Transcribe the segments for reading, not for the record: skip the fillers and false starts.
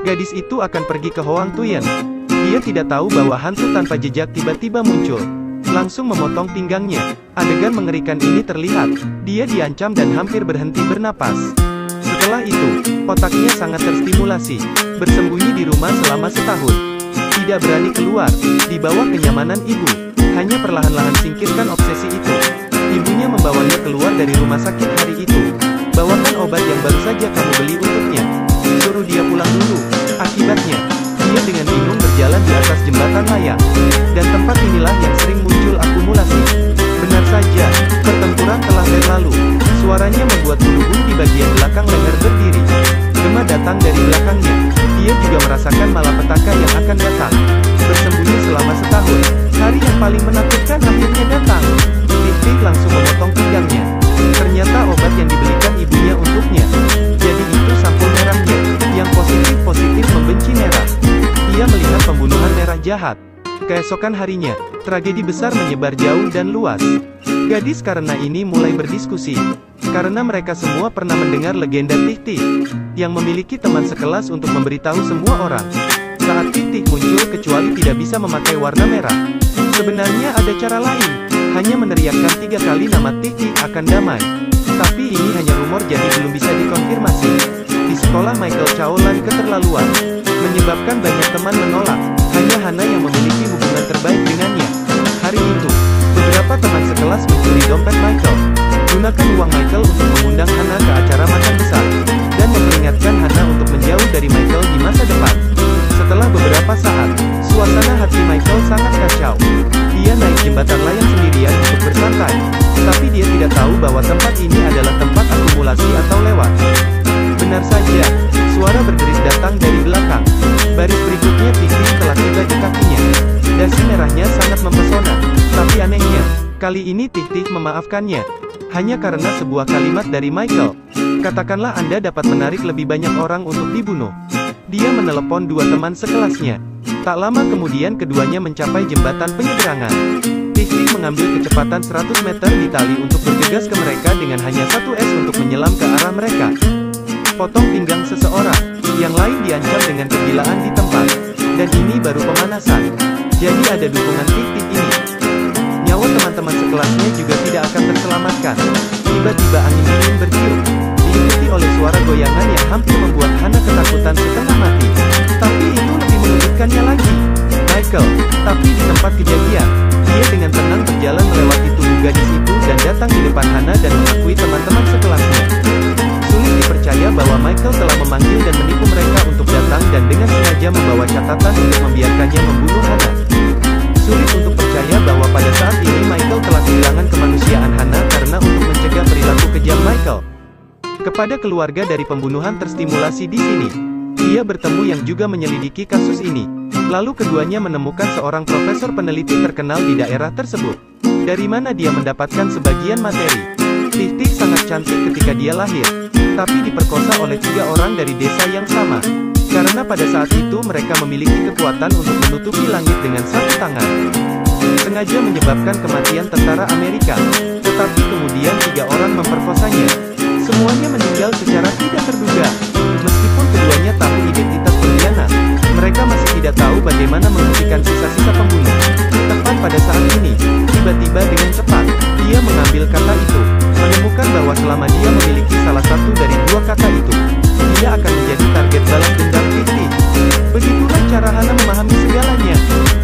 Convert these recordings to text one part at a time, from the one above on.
Gadis itu akan pergi ke Hoang Tuyen. Dia tidak tahu bahwa hantu tanpa jejak tiba-tiba muncul, langsung memotong pinggangnya. Adegan mengerikan ini terlihat. Dia diancam dan hampir berhenti bernapas. Setelah itu, otaknya sangat terstimulasi. Bersembunyi di rumah selama setahun. Tidak berani keluar, di bawah kenyamanan ibu. Hanya perlahan-lahan singkirkan obsesi itu. Ibunya membawanya keluar dari rumah sakit hari itu. Bawakan obat yang baru saja kamu beli untuknya. Suruh dia pulang dulu. Akibatnya, dia dengan bingung berjalan di atas jembatan layang. Dan tempat inilah yang sering muncul akumulasi. Benar saja, pertempuran telah berlalu. Suaranya membuat bulu-bulu di bagian belakang leher berdiri. Gema datang dari belakangnya. Dia juga merasakan malapetaka yang akan datang. Bersembunyi selama setahun. Hari yang paling menakutkan akhirnya datang. Tik-tik langsung memotong pinggangnya. Ternyata obat yang dibelikan ibunya untuknya. Jadi itu sampul merahnya. Yang positif membenci merah. Ia melihat pembunuhan merah jahat. Keesokan harinya, tragedi besar menyebar jauh dan luas. Gadis karena ini mulai berdiskusi. Karena mereka semua pernah mendengar legenda Tik-tik, yang memiliki teman sekelas untuk memberitahu semua orang. Saat Tik-tik muncul kecuali tidak bisa memakai warna merah. Sebenarnya ada cara lain. Hanya meneriakkan 3 kali nama Tik-tik akan damai. Tapi ini hanya rumor jadi belum bisa dikonfirmasi. Di sekolah Michael Chaolan keterlaluan, menyebabkan banyak teman menolak. Hanya Hana yang memiliki hubungan terbaik dengannya. Hari itu, beberapa teman sekelas mencuri dompet Michael. Gunakan uang Michael untuk mengundang Hana ke acara makan besar. Dan memperingatkan Hana untuk menjauh dari Michael di masa depan. Setelah beberapa saat, suasana hati Michael sangat kacau. Dia naik jembatan layang sendirian untuk bersantai. Tapi dia tidak tahu bahwa tempat ini adalah tempat akumulasi atau lewat. Benar saja, suara berderis datang dari belakang. Baris berikutnya Tik-tik telah tiba di kakinya. Dasi merahnya sangat mempesona. Tapi anehnya, kali ini Tik-tik memaafkannya. Hanya karena sebuah kalimat dari Michael. Katakanlah Anda dapat menarik lebih banyak orang untuk dibunuh. Dia menelepon 2 teman sekelasnya. Tak lama kemudian keduanya mencapai jembatan penyeberangan. Tik-tik mengambil kecepatan 100 meter di tali untuk bergegas ke mereka dengan hanya 1 S untuk menyelam ke arah mereka. Potong pinggang seseorang, yang lain diancam dengan kegilaan di tempat. Dan ini baru pemanasan. Jadi ada dukungan Tik-tik ini. Nyawa teman-teman sekelasnya juga tidak akan terselamatkan. Tiba-tiba angin dingin bertiup, diikuti oleh suara goyangan yang hampir membuat Hana ketakutan setengah mati. Tapi itu lebih mengejutkannya lagi. Michael, tapi di tempat kejadian, dia dengan tenang berjalan melewati tubuh gadis itu dan datang di depan Hana dan mengakui teman-teman sekelasnya. Sulit dipercaya bahwa Michael telah memanggil dan menipu mereka untuk datang dan dengan sengaja membawa catatan untuk membiarkannya membunuh Hana. Sulit untuk percaya bahwa pada saat ini Michael telah kehilangan kemanusiaan Hana karena untuk mencegah perilaku kejam Michael. Kepada keluarga dari pembunuhan terstimulasi di sini, dia bertemu yang juga menyelidiki kasus ini. Lalu keduanya menemukan seorang profesor peneliti terkenal di daerah tersebut. Dari mana dia mendapatkan sebagian materi. Tik-tik sangat cantik ketika dia lahir, tapi diperkosa oleh 3 orang dari desa yang sama. Karena pada saat itu mereka memiliki kekuatan untuk menutupi langit dengan 1 tangan. Sengaja menyebabkan kematian tentara Amerika. Tetapi kemudian 3 orang memperkosanya. Semuanya meninggal secara tidak terduga. Meskipun keduanya tahu identitas pengkhianat, mereka masih tidak tahu bagaimana menghentikan sisa-sisa pembunuh. Tepat pada saat ini, tiba-tiba dengan cepat, dia mengambil kata itu. Menemukan bahwa selama dia memiliki salah satu dari 2 kata itu, dia akan menjadi target balas dendam Tik-tik. Begitulah cara Hana memahami segalanya.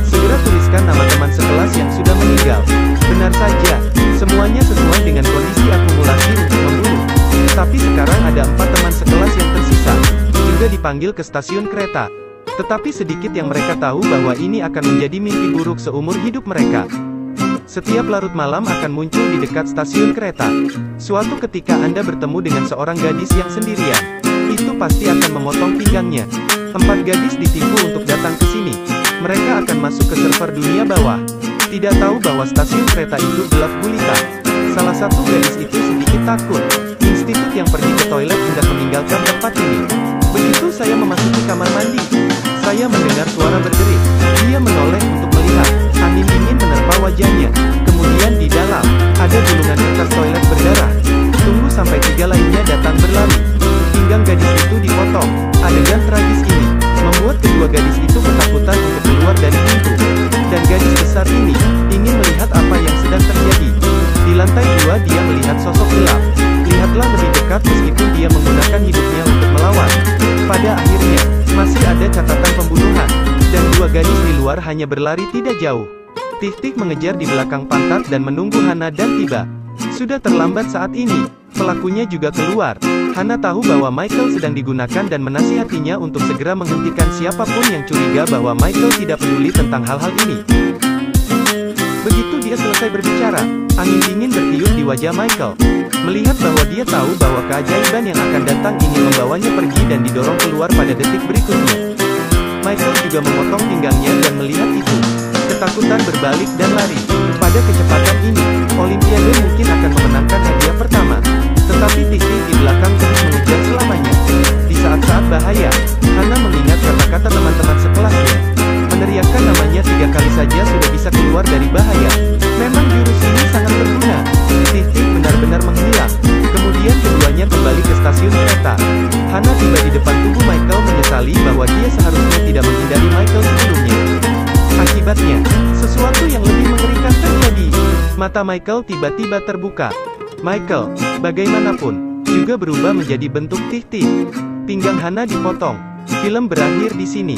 Segera tuliskan nama teman sekelas yang sudah meninggal. Benar saja, semuanya sesuai dengan kondisi akumulasi untuk membunuh. Tapi sekarang ada 4 teman sekelas yang tersisa, juga dipanggil ke stasiun kereta. Tetapi sedikit yang mereka tahu bahwa ini akan menjadi mimpi buruk seumur hidup mereka. Setiap larut malam akan muncul di dekat stasiun kereta. Suatu ketika Anda bertemu dengan seorang gadis yang sendirian. Itu pasti akan memotong pinggangnya. 4 gadis ditipu untuk datang ke sini. Mereka akan masuk ke server dunia bawah. Tidak tahu bahwa stasiun kereta itu gelap gulita. Salah satu gadis itu sedikit takut. Institut yang pergi ke toilet hendak meninggalkan tempat ini. Begitu saya memasuki kamar mandi, saya mendengar suara berderik. Dia menoleh untuk melihat. Angin dingin menerpa wajahnya. Kemudian di dalam, ada gulungan kertas toilet berdarah. Tunggu sampai 3 lainnya datang berlari. Pinggang gadis itu dipotong. Adegan tragis ini keluar hanya berlari tidak jauh. Tik-tik mengejar di belakang pantat dan menunggu Hana dan tiba. Sudah terlambat saat ini. Pelakunya juga keluar. Hana tahu bahwa Michael sedang digunakan dan menasihatinya untuk segera menghentikan siapapun yang curiga bahwa Michael tidak peduli tentang hal-hal ini. Begitu dia selesai berbicara, angin dingin bertiup di wajah Michael. Melihat bahwa dia tahu bahwa keajaiban yang akan datang ini membawanya pergi dan didorong keluar pada detik berikutnya. Michael juga memotong pinggangnya dan melihat itu. Ketakutan berbalik dan lari. Pada kecepatan ini, Olimpiade mungkin akan memenangkan hadiah pertama. Tetapi Tik-tik di belakang terus mengejar selamanya. Di saat-saat bahaya, Hana mengingat kata-kata teman-teman sekelasnya. Meneriakkan namanya 3 kali saja sudah bisa keluar dari bahaya. Memang jurus ini sangat berguna. Tik-tik benar-benar menghilang. Kemudian keduanya kembali ke stasiun kereta. Hana tiba di depan tubuh Michael menyesali bahwa dia seharusnya tidak menghindari Michael sebelumnya. Akibatnya, sesuatu yang lebih mengerikan terjadi. Mata Michael tiba-tiba terbuka. Michael, bagaimanapun, juga berubah menjadi bentuk Tik-tik. Pinggang Hana dipotong. Film berakhir di sini.